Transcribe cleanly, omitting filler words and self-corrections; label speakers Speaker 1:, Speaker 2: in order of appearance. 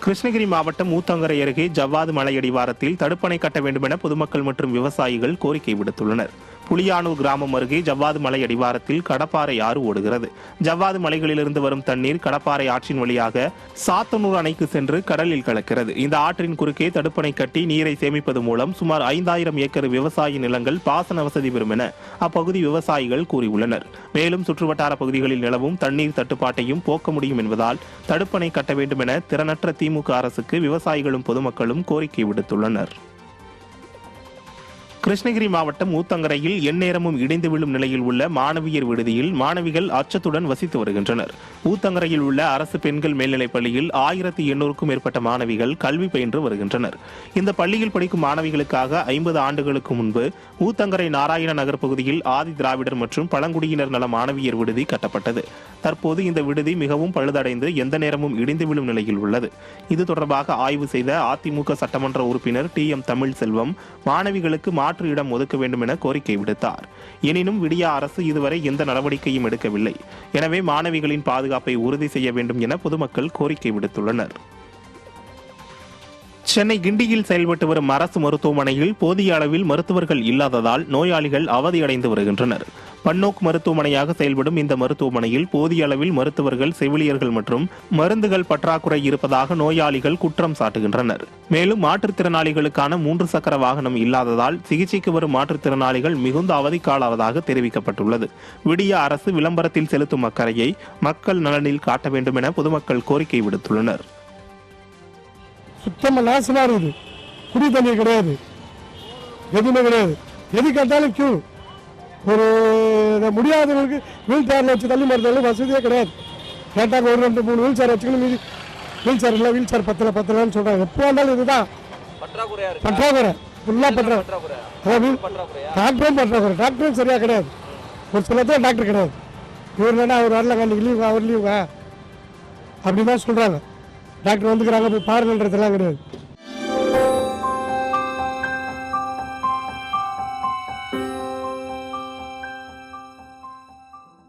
Speaker 1: கிருஷ்ணகிரி மாவட்டம் ஊத்தங்கரை அருகே ஜவ்வாது மலையடிவாரத்தில் தடுப்பணை கட்ட வேண்டும் என பொதுமக்கள் மற்றும் விவசாயிகள் கோரிக்கை விடுத்துள்ளனர். புலியானூர் கிராமம் அருகே ஜவ்வாது மலை அடிவாரத்தில் கடப்பாறை ஆறு ஓடுகிறது. ஜவ்வாது மலைகளிலிருந்து வரும் தண்ணீர் கடப்பாறை ஆற்றின் வழியாக சாத்தனூர் அணைக்கு சென்று கடலில் கலக்கிறது. இந்த ஆற்றின் குறுக்கே தடுப்பணை கட்டி நீரை சேமிப்பது மூலம் சுமார் 5000 ஏக்கர் விவசாய நிலங்கள் பாசன வசதி பெறும் என அப்பகுதி விவசாயிகள் கூறியுள்ளனர். மேலும் சுற்றுவட்டார பகுதிகளில் நிலவும் தண்ணீர் தட்டுப்பாட்டையும் போக்க முடியும் என்பதால் தடுப்பணை கட்ட வேண்டும் என திறனற்ற திமுக அரசுக்கு விவசாயிகளும் பொதுமக்களும் கோரிக்கை விடுத்துள்ளனர். கிருஷ்ணகிரி மாவட்டம் ஊத்தங்கரையில் எந்நேரமும் இடிந்து விழும் நிலையில் உள்ள மாணவியர் விடுதியில் மாணவிகள் அச்சத்துடன் வசித்து வருகின்றனர். ஊத்தங்கரையில் உள்ள அரசு பெண்கள் மேல்நிலைப் பள்ளியில் 1800க்கும் மேற்பட்ட மாணவிகள் கல்வி பயின்று வருகின்றனர். இந்த பள்ளியில் படிக்கும் மாணவிகளுக்காக 50 ஆண்டுகளுக்கு முன்பு ஊத்தங்கரை நாராயண நகர் பகுதியில் ஆதி திராவிடர் மற்றும் பழங்குடியினர் நல மாணவியர் விடுதி கட்டப்பட்டது. தற்போது இந்த விடுதி மிகவும் பழுதடைந்து எந்த நேரமும் இடிந்து விழும் நிலையில் உள்ளது. இது தொடர்பாக ஆய்வு செய்த அதிமுக சட்டமன்ற உறுப்பினர் TM தமிழ்செல்வம் மாணவிகளுக்கு மாற்று இடம் ஒதுக்க வேண்டும் என கோரிக்கை விடுத்தார். எனினும் விடியா அரசு இதுவரை எந்த நடவடிக்கையும் எடுக்கவில்லை. எனவே மாணவிகளின் பாதுகாப்பை உறுதி செய்ய வேண்டும் என பொதுமக்கள் கோரிக்கை விடுத்துள்ளனர். சென்னை கிண்டியில் செயல்பட்டு வரும் அரசு மருத்துவமனையில் போதிய அளவில் மருத்துவர்கள் இல்லாததால் நோயாளிகள் அவதியடைந்து வருகின்றனர். பன்னோக்கு மருத்துவமனையாக செயல்படும் இந்த மருத்துவமனையில் போதிய அளவில் மருத்துவர்கள், செவிலியர்கள் மற்றும் மருந்துகள் பற்றாக்குறை இருப்பதாக நோயாளிகள் குற்றம் சாட்டுகின்றனர். மேலும் மாற்றுத்திறனாளிகளுக்கான 3 சக்கர வாகனம் இல்லாததால் சிகிச்சைக்கு வரும் மாற்றுத்திறனாளிகள் மிகுந்த அவதிக்காலாவதாக தெரிவிக்கப்பட்டுள்ளது. விடிய அரசு விளம்பரத்தில் செலுத்தும் அக்கறையை மக்கள் நலனில் காட்ட வேண்டும் என பொதுமக்கள் கோரிக்கை விடுத்துள்ளனர்.
Speaker 2: சுத்தமாக நாசமாக இருக்குது. குடி தண்ணீர் கிடையாது, எதுவுமே கிடையாது. எது கேட்டாலும் கியூ. ஒரு முடியாதவங்களுக்கு வீல் சேரில் வச்சு தள்ளி மருத்துவர்கள் வசதியே கிடையாது. கேட்டாங்க ஒரு 2-3 வீல் சேர் வச்சுக்கணும், மீதி வீல் சேர் இல்லை, வீல் சேர் பத்தலைன்னு சொல்கிறாங்க. எப்போ வந்தாலும் இதுதான் பற்றாக்குறை, ஃபுல்லாக பற்றாக்குறை. அதாவது டாக்டரும் பற்றாக்குறை, டாக்டரும் சரியாக கிடையாது. ஒரு சிலத்தில் டாக்டர் கிடையாது. இவர் என்னன்னா அவர் வரல, அன்றைக்கி லீவுங்க, அவர் லீவுங்க அப்படின்னு தான் சொல்கிறாங்க. டாக்டர் வந்துக்கிறாங்க, போய் பாருங்கன்றதெல்லாம் கிடையாது.